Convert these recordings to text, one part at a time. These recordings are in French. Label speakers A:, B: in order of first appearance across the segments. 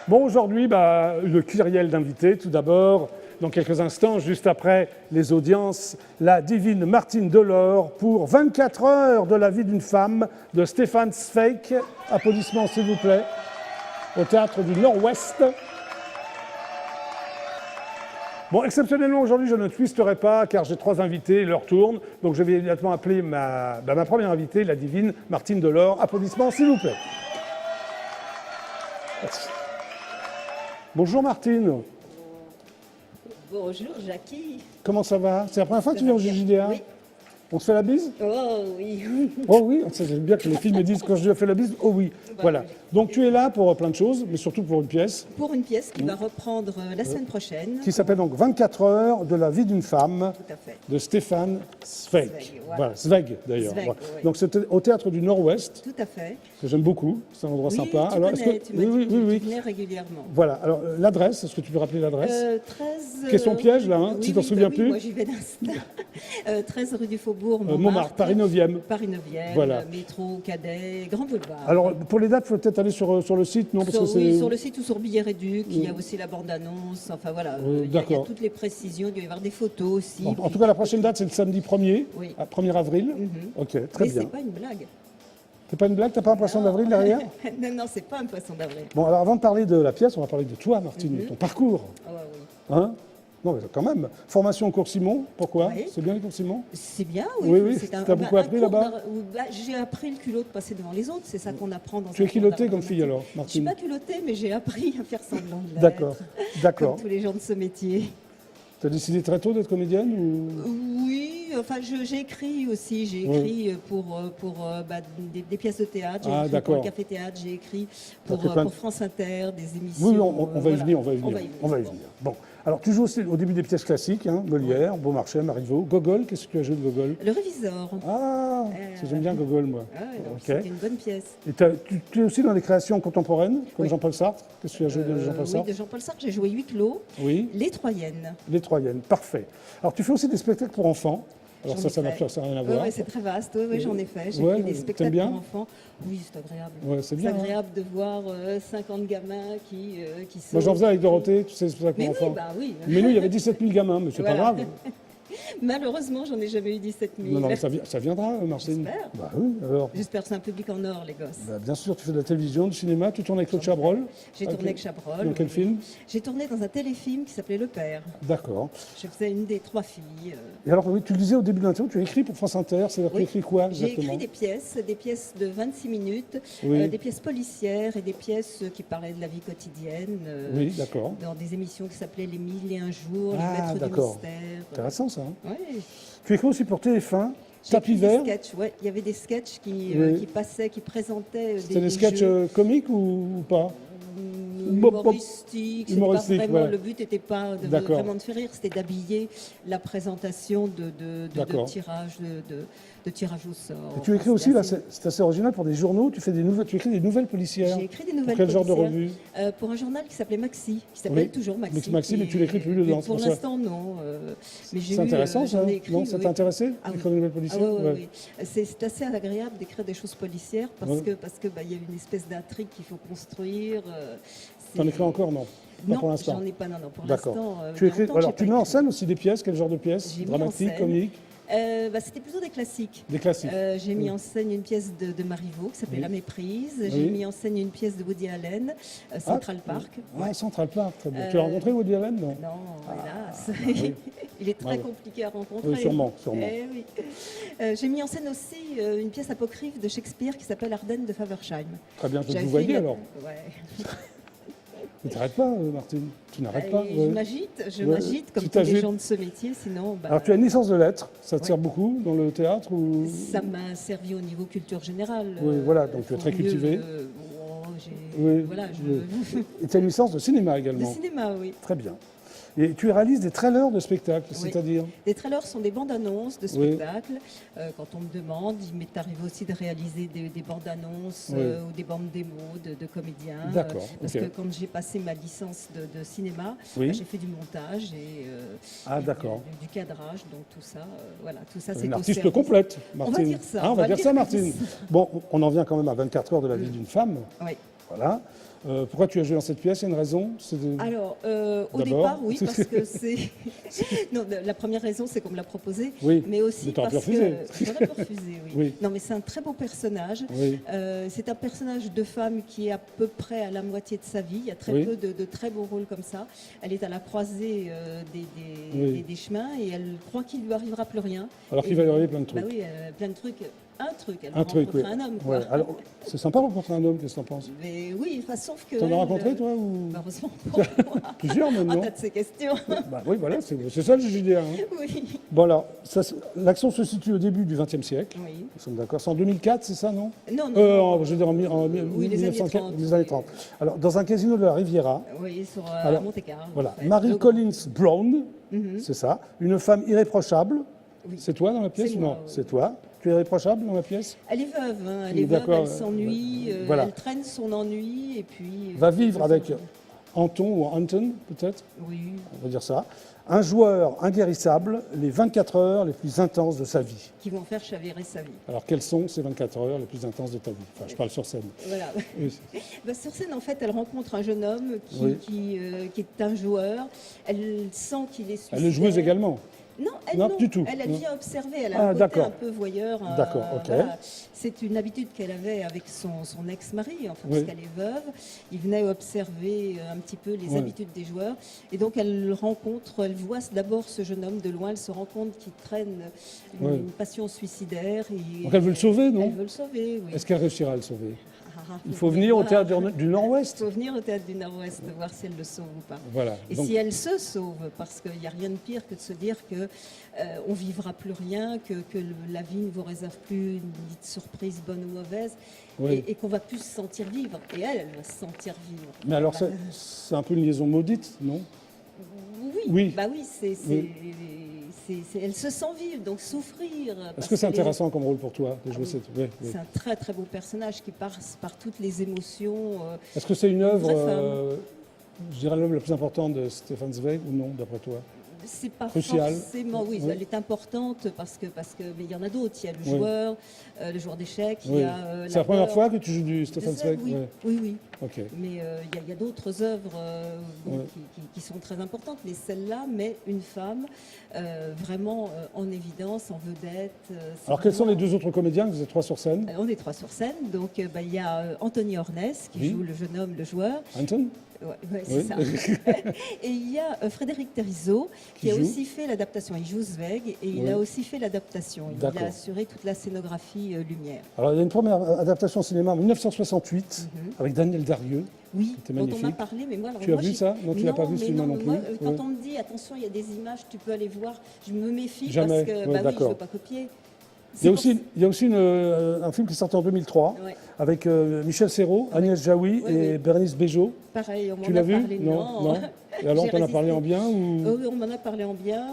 A: Bon, aujourd'hui, le kyrielle d'invités, tout d'abord. Dans quelques instants, juste après les audiences, la divine Martine Delort pour 24 heures de la vie d'une femme de Stefan Zweig. Applaudissements, s'il vous plaît, au Théâtre du Nord-Ouest. Bon, exceptionnellement, aujourd'hui, je ne twisterai pas, car j'ai 3 invités, leur tourne. Donc, je vais immédiatement appeler ma première invitée, la divine Martine Delort. Applaudissements, s'il vous plaît. Merci. Bonjour Martine.
B: Bonjour Jackie.
A: Comment ça va? C'est la première fois que tu viens au JJDA?
B: Oui.
A: On se fait la bise?
B: Oh oui.
A: Oh oui, ça j'aime bien que les filles me disent quand je lui ai fait la bise, oh oui. Voilà. Donc tu es là pour plein de choses, mais surtout pour une pièce.
B: Pour une pièce qui va reprendre la semaine prochaine.
A: Qui s'appelle donc 24 heures de la vie d'une femme.
B: Tout à fait.
A: De Stéphane Zweig. Voilà, Zweig d'ailleurs.
B: Zweig,
A: Voilà.
B: oui.
A: Donc c'était au Théâtre du Nord-Ouest.
B: Tout à fait.
A: Que j'aime beaucoup, c'est un endroit
B: Oui,
A: sympa.
B: tu
A: Alors,
B: connais, tu m'as dit que
A: oui.
B: tu venais régulièrement.
A: Voilà, alors l'adresse, est-ce que tu peux rappeler l'adresse?
B: 13...
A: Question piège là, hein,
B: oui,
A: si tu t'en souviens
B: oui,
A: plus.
B: moi j'y vais d'instinct. 13 rue du Faubourg,
A: Montmartre, Paris 9e.
B: Paris 9e,
A: Voilà.
B: métro, cadet, Grand Boulevard.
A: Alors pour les dates, il faut peut-être aller sur le site, non? Parce que
B: Oui,
A: c'est...
B: sur le site ou sur Billet Réduc, il y a aussi la bande-annonce, enfin voilà, il y a
A: d'accord.
B: toutes les précisions, il doit y avoir des photos aussi.
A: En tout cas, la prochaine date, c'est le samedi 1er,
B: Oui.
A: 1er avril. Ok, très
B: Mais
A: bien.
B: c'est pas une blague.
A: C'est pas une blague? T'as pas un poisson d'avril derrière?
B: Non, c'est pas un poisson d'avril.
A: Bon, alors avant de parler de la pièce, on va parler de toi, Martine, de ton parcours.
B: Ah ouais, oui.
A: Hein? Non, mais quand même. Formation au cours Simon, pourquoi?
B: Oui.
A: C'est bien le cours Simon?
B: C'est bien,
A: Oui, oui.
B: C'est
A: T'as beaucoup appris
B: cours
A: là-bas?
B: J'ai appris le culot de passer devant les autres, c'est ça qu'on apprend dans
A: Tu es
B: un cours
A: culottée
B: d'art
A: comme fille alors,
B: dramatique. Je
A: Martine?
B: suis pas culottée, mais j'ai appris à faire semblant de l'être.
A: D'accord, d'accord.
B: Comme tous les gens de ce métier.
A: Tu as décidé très tôt d'être comédienne ou...
B: Oui, enfin j'ai écrit aussi, j'ai écrit pour des pièces de théâtre, j'ai écrit pour le Café Théâtre, j'ai écrit pour France Inter, des émissions.
A: Oui, on va y venir, on va y venir. Bon, alors tu joues aussi au début des pièces classiques, hein, Molière, Beaumarchais, Marivaux, Gogol, qu'est-ce que tu as joué de Gogol?
B: Le Révisor.
A: Ah, j'aime bien Gogol, moi.
B: Ah,
A: Ok.
B: C'était une bonne pièce.
A: Et tu es aussi dans les créations contemporaines, comme Jean-Paul Sartre? Qu'est-ce que tu as joué de Jean-Paul Sartre?
B: Oui, de Jean-Paul Sartre, j'ai joué 8 clos.
A: Oui.
B: Les Troyennes.
A: Les Troyennes, parfait. Alors tu fais aussi des spectacles pour enfants. Alors ça n'a rien à voir.
B: Oui, c'est très vaste. Oui, j'en ai fait. J'ai
A: Ouais,
B: fait des
A: t'aimes
B: spectacles
A: bien
B: pour enfants. Oui, c'est agréable.
A: Ouais, c'est bien.
B: agréable de voir 50 gamins qui sont...
A: Moi j'en faisais avec Dorothée, tu sais, des spectacles pour enfants.
B: Oui.
A: Mais nous, il y avait 17 000 gamins, mais c'est pas grave.
B: Malheureusement, j'en ai jamais eu 17 000.
A: Non, mais ça viendra, Martine.
B: J'espère.
A: Bah oui, alors.
B: J'espère que c'est un public en or, les gosses.
A: Bah, bien sûr, tu fais de la télévision, du cinéma, tu tournes avec Claude Chabrol.
B: J'ai tourné avec Chabrol.
A: Dans quel film?
B: J'ai tourné dans un téléfilm qui s'appelait Le Père.
A: D'accord.
B: Je faisais une des 3 filles.
A: Et alors, oui, tu le disais au début de l'interview, tu as écrit pour France Inter, c'est-à-dire tu as écrit quoi
B: J'ai
A: exactement?
B: écrit des pièces de 26 minutes, des pièces policières et des pièces qui parlaient de la vie quotidienne.
A: Oui, d'accord.
B: Dans des émissions qui s'appelaient Les 1001 jours,
A: Ah,
B: Les Maîtres du
A: d'accord.
B: mystère.
A: Intéressant ça. Hein.
B: Ouais.
A: Tu écris aussi pour TF1,
B: J'ai
A: Tapis
B: écrit des
A: vert.
B: sketchs, ouais. Il y avait des sketchs qui passaient, qui présentaient
A: C'était des sketchs comiques ou pas?
B: humoristiques.
A: Humoristique,
B: Pas vraiment,
A: ouais.
B: Le but n'était pas vraiment de faire rire, c'était d'habiller la présentation de tirage au sort.
A: Et tu écris aussi, là, c'est assez original, pour des journaux, tu écris des nouvelles policières.
B: J'ai écrit des nouvelles
A: pour quel genre de
B: policières,
A: revue?
B: pour un journal qui s'appelait Maxi, qui s'appelle toujours Maxi.
A: Maxi, mais tu l'écris plus dedans,
B: Pour
A: c'est pour
B: l'instant, non.
A: C'est intéressant, ça? Non, ça t'a intéressé,
B: Ah,
A: d'écrire des nouvelles policières?
B: oui. C'est assez agréable d'écrire des choses policières parce que y a une espèce d'intrigue qu'il faut construire.
A: T'en écris encore, non? Pas
B: Non,
A: pour l'instant.
B: j'en ai pas, non, pour
A: D'accord.
B: l'instant.
A: Alors, tu mets en scène aussi des pièces, quel genre de pièces?
B: J'ai mis en
A: Dramatiques,
B: scène.
A: comiques?
B: C'était plutôt des classiques.
A: Des classiques.
B: J'ai mis en scène une pièce de Marivaux qui s'appelait La Méprise. J'ai mis en scène une pièce de Woody Allen, Central Park.
A: Ah, Central Park, très bien. Tu l'as rencontré, Woody Allen? Non,
B: hélas. Il est très compliqué à rencontrer.
A: Oui, sûrement.
B: Oui. J'ai mis en scène aussi une pièce apocryphe de Shakespeare qui s'appelle Ardennes de Faversheim.
A: Très bien, je vais vous voyez alors.
B: Ouais.
A: Ne t'arrêtes pas, Martine. Tu n'arrêtes pas.
B: Je m'agite comme tous les gens de ce métier, sinon...
A: Alors tu as une licence de lettres, ça te sert beaucoup dans le théâtre ou...
B: Ça m'a servi au niveau culture générale.
A: Oui, voilà, donc tu es très cultivé.
B: Et
A: tu as une licence de cinéma également.
B: De cinéma, oui.
A: Très bien. Et tu réalises des trailers de spectacles, c'est-à-dire?
B: Les trailers sont des bandes-annonces de spectacles. Quand on me demande, il m'est arrivé aussi de réaliser des bandes-annonces ou des bandes démos de comédiens.
A: D'accord.
B: Parce que quand j'ai passé ma licence de cinéma, j'ai fait du montage et, du cadrage, donc tout ça, voilà, tout ça c'est
A: une artiste complète, Martine.
B: On va dire ça.
A: On va dire ça, Martine. Bon, on en vient quand même à 24 heures de la vie d'une femme.
B: Oui.
A: Voilà. Pourquoi tu as joué dans cette pièce? Il y a une raison?
B: Alors, au départ, oui, parce que c'est... non, la première raison, c'est qu'on me l'a proposé, mais aussi parce que... J'aurais pu refuser, oui. Non, mais c'est un très beau personnage. C'est un personnage de femme qui est à peu près à la moitié de sa vie. Il y a très peu de très beaux rôles comme ça. Elle est à la croisée des chemins et elle croit qu'il lui arrivera plus rien.
A: Alors qu'il va y arriver plein de trucs.
B: Bah oui, plein de trucs. Elle va rencontrer un homme. Quoi.
A: Alors, c'est sympa de rencontrer un homme, qu'est-ce que t'en penses?
B: Mais oui, sauf que...
A: T'en as rencontré, toi ou...
B: Heureusement pour moi.
A: Plusieurs, même, non?
B: En tas de ces questions.
A: Bah oui, voilà, c'est ça le JDA. Hein.
B: Oui.
A: Bon, alors, l'action se situe au début du XXe siècle.
B: Oui.
A: Nous sommes d'accord. C'est en 2004, c'est ça, non?
B: Non.
A: Je veux dire, en 1930. Les années 30. Alors, dans un casino de la Riviera.
B: Oui, sur Monte-Carlo.
A: Voilà. Mary Collins Brown, c'est ça. Une femme irréprochable. Oui. C'est toi dans la pièce ou non? C'est toi. Tu es irréprochable dans la pièce?
B: Elle est veuve, hein. Elle est veuve, elle s'ennuie, elle traîne son ennui et puis...
A: Va vivre avec Anton ou Anton, peut-être?
B: Oui.
A: On va dire ça. Un joueur inguérissable, les 24 heures les plus intenses de sa vie.
B: Qui vont faire chavirer sa vie.
A: Alors, quelles sont ces 24 heures les plus intenses de ta vie? Enfin, je parle sur scène.
B: Voilà. Oui. Sur scène, en fait, elle rencontre un jeune homme qui est un joueur. Elle sent qu'il est suicidaire.
A: Elle est joueuse également?
B: Non,
A: non, du tout.
B: Elle vient observer, elle a un côté un peu voyeur.
A: D'accord, ok.
B: Voilà. C'est une habitude qu'elle avait avec son ex-mari, enfin, parce qu'elle est veuve. Il venait observer un petit peu les habitudes des joueurs. Et donc, elle voit d'abord ce jeune homme de loin, elle se rend compte qu'il traîne une passion suicidaire.
A: Donc, elle veut le sauver, non?
B: Elle veut le sauver, oui.
A: Est-ce qu'elle réussira à le sauver? Il faut venir au théâtre du Nord-Ouest.
B: Il faut venir au théâtre du Nord-Ouest, voir si elle le sauve ou pas.
A: Voilà.
B: Et si elle se sauve, parce qu'il n'y a rien de pire que de se dire qu'on ne vivra plus rien, que la vie ne vous réserve plus une petite surprise bonne ou mauvaise, et qu'on va plus se sentir vivre. Et elle va se sentir vivre.
A: Mais alors, c'est un peu une liaison maudite, non?
B: Oui. Bah oui, elle se sent vivre, donc souffrir.
A: Est-ce que c'est intéressant comme rôle pour toi de jouer cette...
B: C'est un très très beau personnage qui passe par toutes les émotions.
A: Est-ce que c'est une œuvre, je dirais l'œuvre la plus importante de Stefan Zweig ou non, d'après toi?
B: C'est pas
A: crucial.
B: Forcément, oui, elle est importante parce que mais il y en a d'autres. Il y a le joueur d'échecs, il y a
A: c'est la première fois que tu joues du Stefan Zweig?
B: Oui.
A: Okay.
B: Mais il y a d'autres œuvres qui sont très importantes, mais celle-là met une femme vraiment en évidence, en vedette.
A: Alors quels sont les deux autres comédiens? Vous êtes trois sur scène?
B: On est trois sur scène, donc il y a Anthony Hornes qui joue le jeune homme, le joueur.
A: Anton?
B: Ouais, c'est ça. Et il y a Frédéric Thérizeau qui a aussi fait l'adaptation. Il joue Zweig et il a aussi fait l'adaptation. Il a assuré toute la scénographie lumière.
A: Alors il y a une première adaptation au cinéma en 1968 avec Daniel Darieux.
B: Oui,
A: c'était magnifique.
B: Dont on m'a parlé, mais moi...
A: Tu as vu ça? Non, tu l'as pas vu ce film non plus.
B: Moi, quand on me dit, attention, il y a des images, tu peux aller voir, je me méfie
A: Jamais.
B: Parce que je ne veux pas copier.
A: Il y a aussi un film qui est sorti en 2003 avec Michel Serrault, Agnès Jaoui et Bérénice Bejo.
B: Pareil, on m'en
A: a parlé.
B: Tu l'as vu? Non.
A: Et alors, on t'en a parlé en bien ou...
B: Oui, on m'en a parlé en bien.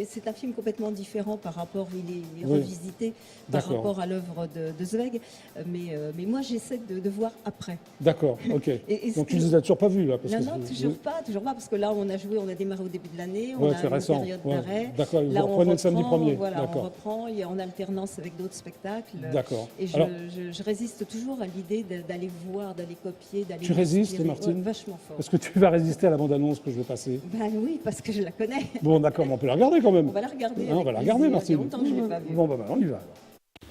B: C'est un film complètement différent par rapport, il est revisité par rapport à l'œuvre de Zweig. Mais moi, j'essaie de voir après.
A: D'accord, ok. Donc tu ne les as toujours pas vus là?
B: Non, toujours pas, parce que là, on a démarré au début de l'année, on a une période d'arrêt.
A: D'accord, vous reprenez le samedi premier.
B: Voilà, on reprend, en alternance avec d'autres spectacles.
A: D'accord.
B: Et je résiste toujours à l'idée d'aller voir, d'aller copier, d'aller...
A: Tu résistes, Martine?
B: Vachement fort.
A: Est-ce que tu vas résister à la bande-annonce que je vais passer?
B: Ben oui, parce que je la connais.
A: Bon, d'accord, mais on peut la regarder quand même.
B: On va la regarder.
A: On va la regarder, Martine.
B: Il y a longtemps que je ne l'ai pas vue.
A: Bon, on y va.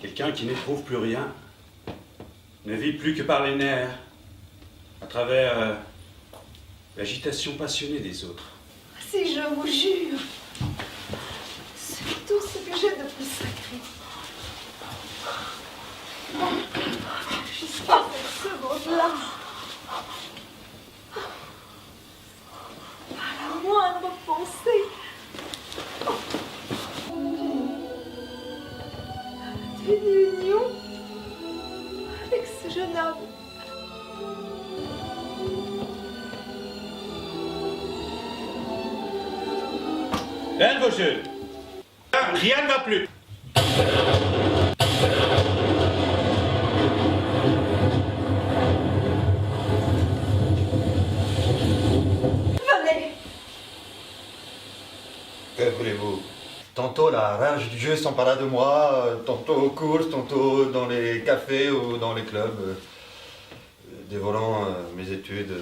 C: Quelqu'un qui n'éprouve plus rien, ne vit plus que par les nerfs, à travers l'agitation passionnée des autres.
D: Si je vous jure, c'est tout ce que j'ai de plus sacré. Jusqu'à cette seconde-là, à la moindre pensée, d'une union avec ce jeune homme.
C: Un beau jeu. Rien ne va plus.
D: Venez.
E: Que voulez-vous? Tantôt la rage du jeu s'empara de moi, tantôt aux courses, tantôt dans les cafés ou dans les clubs, dévolant mes études,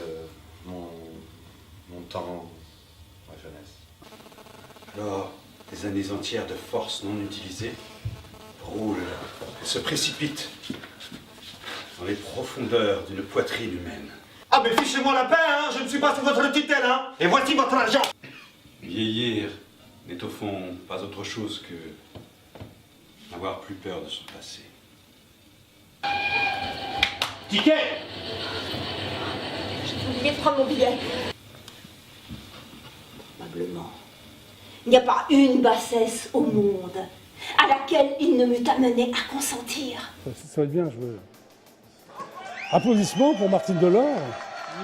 E: mon temps, ma jeunesse.
C: Alors, des années entières de force non utilisées roulent et se précipitent dans les profondeurs d'une poitrine humaine.
E: Ah mais fichez-moi la paix, hein, je ne suis pas sous votre tutelle, hein, et voici votre argent.
C: Vieillir n'est au fond pas autre chose que n'avoir plus peur de son passé. Ticket!
D: J'ai oublié de prendre mon billet. Probablement. Il n'y a pas une bassesse au monde à laquelle il ne m'eût amené à consentir.
A: Ça va être bien joué. Applaudissements pour Martine Delort.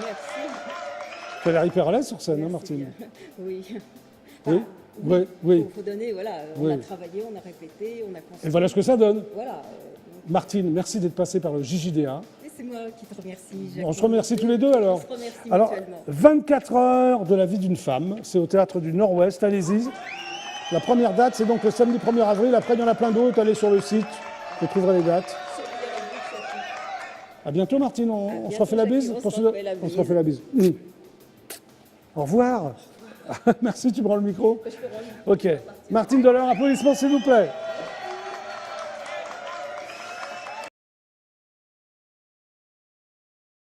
B: Merci.
A: Tu as l'air hyper à l'aise sur scène, hein, Martine?
B: Oui.
A: Oui, oui, oui.
B: Il faut donner, voilà, on a travaillé, on a répété, on a construit.
A: Et voilà ce que ça donne.
B: Voilà.
A: Martine, merci d'être passée par le JJDA.
B: Et c'est moi qui te remercie.
A: On se remercie tous les deux alors.
B: On se remercie
A: alors,
B: mutuellement.
A: 24 heures de la vie d'une femme, c'est au Théâtre du Nord-Ouest, allez-y. La première date, c'est donc le samedi 1er avril. Après, il y en a plein d'autres. Allez sur le site, vous trouverez les dates. À bientôt, Martine. On se refait la bise. On se refait la bise. Au revoir. Merci, tu prends le micro. Ok. Martine Delort, applaudissements, s'il vous plaît.